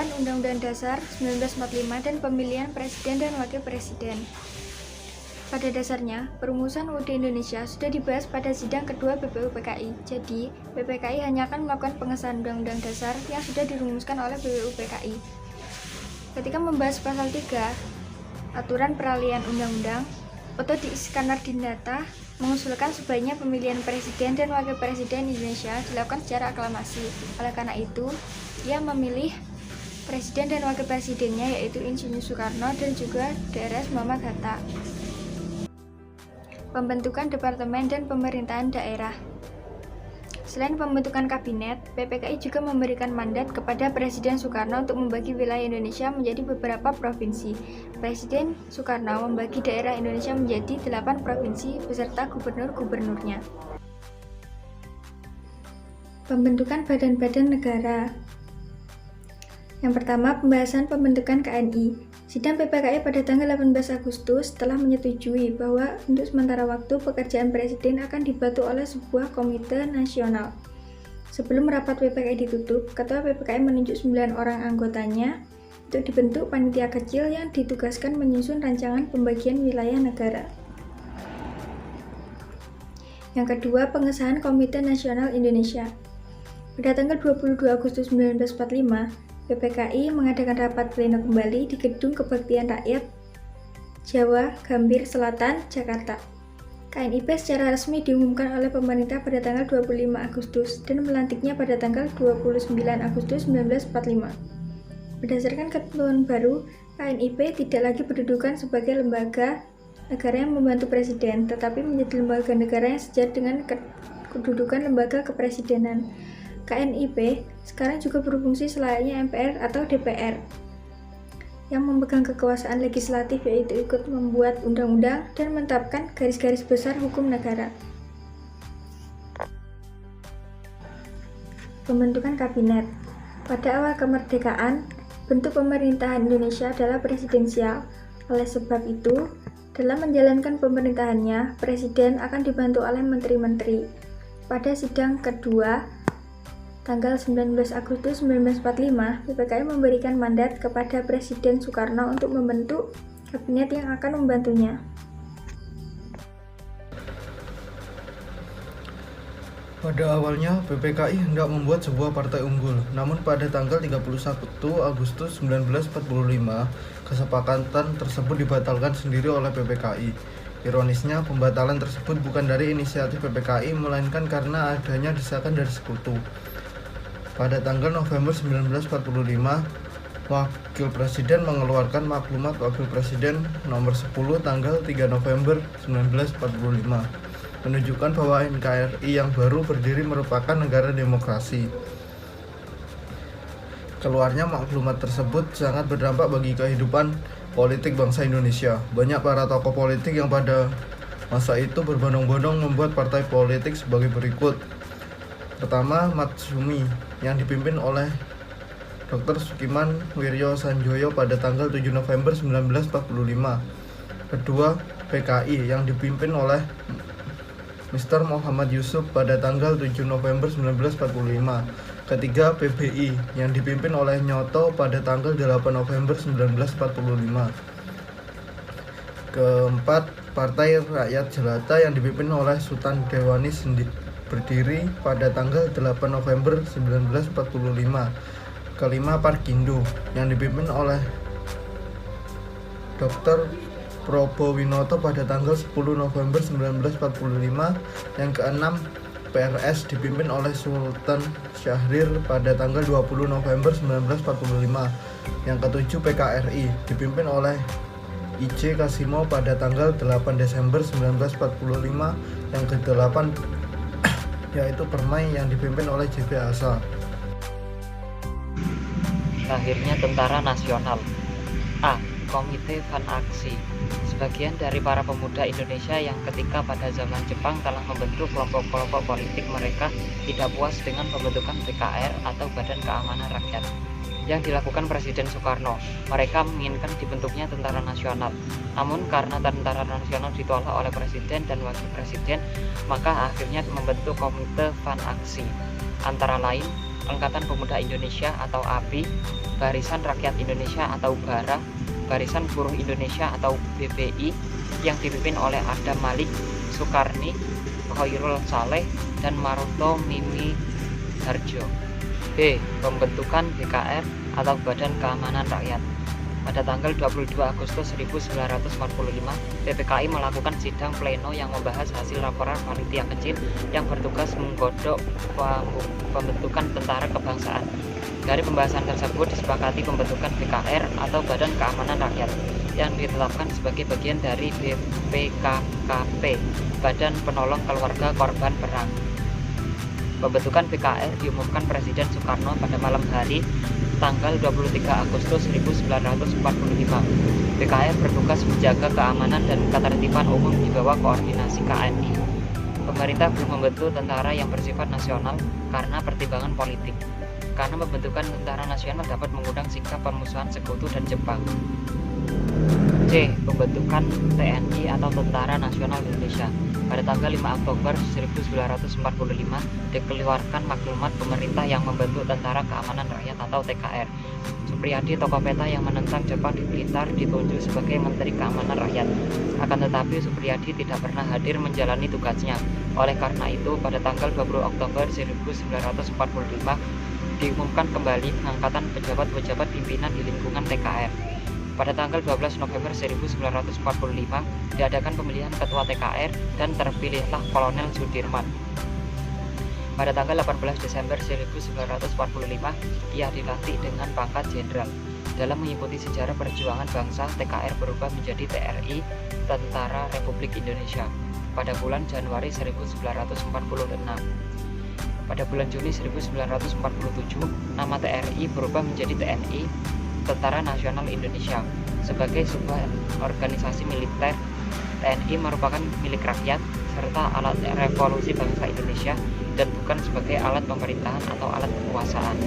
perubahan Undang-Undang Dasar 1945 dan pemilihan Presiden dan Wakil Presiden. Pada dasarnya, perumusan UUD Indonesia sudah dibahas pada sidang kedua BPUPKI. Jadi, BPKI hanya akan melakukan pengesahan Undang-Undang Dasar yang sudah dirumuskan oleh BPUPKI. Ketika membahas pasal 3, aturan peralihan undang-undang, Oto Iskandar-Dinata mengusulkan sebaiknya pemilihan Presiden dan Wakil Presiden Indonesia dilakukan secara aklamasi. Oleh karena itu, ia memilih Presiden dan Wakil Presidennya yaitu Insinyur Soekarno dan juga Drs. Muhammad Hatta. Pembentukan Departemen dan Pemerintahan Daerah. Selain pembentukan kabinet, BPKI juga memberikan mandat kepada Presiden Soekarno untuk membagi wilayah Indonesia menjadi beberapa provinsi. Presiden Soekarno membagi daerah Indonesia menjadi 8 provinsi beserta gubernur-gubernurnya. Pembentukan badan-badan negara. Yang pertama, pembahasan pembentukan KNI. Sidang BPKI pada tanggal 18 Agustus telah menyetujui bahwa untuk sementara waktu pekerjaan Presiden akan dibantu oleh sebuah komite nasional. Sebelum rapat BPKI ditutup, Ketua BPKI menunjuk 9 orang anggotanya untuk dibentuk panitia kecil yang ditugaskan menyusun rancangan pembagian wilayah negara. Yang kedua, pengesahan Komite Nasional Indonesia. Pada tanggal 22 Agustus 1945, BPKI mengadakan rapat pleno kembali di Gedung Kebaktian Rakyat Jawa, Gambir Selatan, Jakarta. KNIP secara resmi diumumkan oleh pemerintah pada tanggal 25 Agustus dan melantiknya pada tanggal 29 Agustus 1945. Berdasarkan ketentuan baru, KNIP tidak lagi berkedudukan sebagai lembaga negara yang membantu presiden, tetapi menjadi lembaga negara yang sejajar dengan kedudukan lembaga kepresidenan. KNIP sekarang juga berfungsi selayaknya MPR atau DPR yang memegang kekuasaan legislatif, yaitu ikut membuat undang-undang dan menetapkan garis-garis besar hukum negara. Pembentukan kabinet. Pada awal kemerdekaan, bentuk pemerintahan Indonesia adalah presidensial. Oleh sebab itu, dalam menjalankan pemerintahannya, presiden akan dibantu oleh menteri-menteri. Pada sidang kedua tanggal 19 Agustus 1945, BPKI memberikan mandat kepada Presiden Soekarno untuk membentuk kabinet yang akan membantunya. Pada awalnya, BPKI hendak membuat sebuah partai unggul, namun pada tanggal 31 Agustus 1945, kesepakatan tersebut dibatalkan sendiri oleh BPKI. Ironisnya, pembatalan tersebut bukan dari inisiatif BPKI, melainkan karena adanya desakan dari sekutu. Pada tanggal November 1945, Wakil Presiden mengeluarkan Maklumat Wakil Presiden nomor 10 tanggal 3 November 1945, menunjukkan bahwa NKRI yang baru berdiri merupakan negara demokrasi. Keluarnya maklumat tersebut sangat berdampak bagi kehidupan politik bangsa Indonesia. Banyak para tokoh politik yang pada masa itu berbondong-bondong membuat partai politik sebagai berikut. Pertama, Matsumi yang dipimpin oleh Dr. Sukiman Wiryo Sanjoyo pada tanggal 7 November 1945. Kedua, PKI yang dipimpin oleh Mr. Muhammad Yusuf pada tanggal 7 November 1945. Ketiga, PBI yang dipimpin oleh Nyoto pada tanggal 8 November 1945. Keempat, Partai Rakyat Jelata yang dipimpin oleh Sultan Dewani berdiri pada tanggal 8 November 1945. Kelima, Parkindo yang dipimpin oleh Dr. Probowinoto pada tanggal 10 November 1945. Yang keenam, PRS dipimpin oleh Sultan Syahrir pada tanggal 20 November 1945. Yang ketujuh, PKRI dipimpin oleh I.J. Kasimo pada tanggal 8 Desember 1945. Yang kedelapan yaitu Permai yang dipimpin oleh J.B. Asa. Lahirnya Tentara Nasional. A. Komite Van Aksi. Sebagian dari para pemuda Indonesia yang ketika pada zaman Jepang telah membentuk kelompok-kelompok politik mereka tidak puas dengan pembentukan BKR atau Badan Keamanan Rakyat yang dilakukan Presiden Soekarno. Mereka menginginkan dibentuknya Tentara Nasional. Namun karena Tentara Nasional ditolak oleh Presiden dan Wakil Presiden, maka akhirnya membentuk Komite Van Aksi. Antara lain, Angkatan Pemuda Indonesia atau API, Barisan Rakyat Indonesia atau BARA, Barisan Buruh Indonesia atau BBI yang dipimpin oleh Adam Malik, Soekarni, Khairul Saleh, dan Maroto Mimi Harjo. B. Pembentukan BKR atau Badan Keamanan Rakyat. Pada tanggal 22 Agustus 1945, PPKI melakukan sidang pleno yang membahas hasil laporan panitia kecil yang bertugas menggodok pembentukan tentara kebangsaan. Dari pembahasan tersebut disepakati pembentukan BKR atau Badan Keamanan Rakyat yang ditetapkan sebagai bagian dari BPKKP, Badan Penolong Keluarga Korban Perang. Pembentukan BKR diumumkan Presiden Soekarno pada malam hari tanggal 23 Agustus 1945. BKR bertugas menjaga keamanan dan ketertiban umum di bawah koordinasi KNI. Pemerintah belum membentuk tentara yang bersifat nasional karena pertimbangan politik. Karena pembentukan tentara nasional dapat mengundang sikap permusuhan Sekutu dan Jepang. C. Pembentukan TNI atau Tentara Nasional Indonesia. Pada tanggal 5 Oktober 1945 dikeluarkan maklumat pemerintah yang membentuk Tentara Keamanan Rakyat atau TKR. Supriyadi, tokoh peta yang menentang Jepang di Blitar, ditunjuk sebagai Menteri Keamanan Rakyat. Akan tetapi Supriyadi tidak pernah hadir menjalani tugasnya. Oleh karena itu, pada tanggal 20 Oktober 1945 diumumkan kembali pengangkatan pejabat-pejabat pimpinan di lingkungan TKR. Pada tanggal 12 November 1945 diadakan pemilihan ketua TKR dan terpilihlah Kolonel Sudirman. Pada tanggal 18 Desember 1945 ia dilantik dengan pangkat jenderal. Dalam mengikuti sejarah perjuangan bangsa, TKR berubah menjadi TRI, Tentara Republik Indonesia, pada bulan Januari 1946. Pada bulan Juni 1947, nama TRI berubah menjadi TNI, Tentara Nasional Indonesia. Sebagai sebuah organisasi militer, TNI merupakan milik rakyat serta alat revolusi bangsa Indonesia dan bukan sebagai alat pemerintahan atau alat kekuasaan.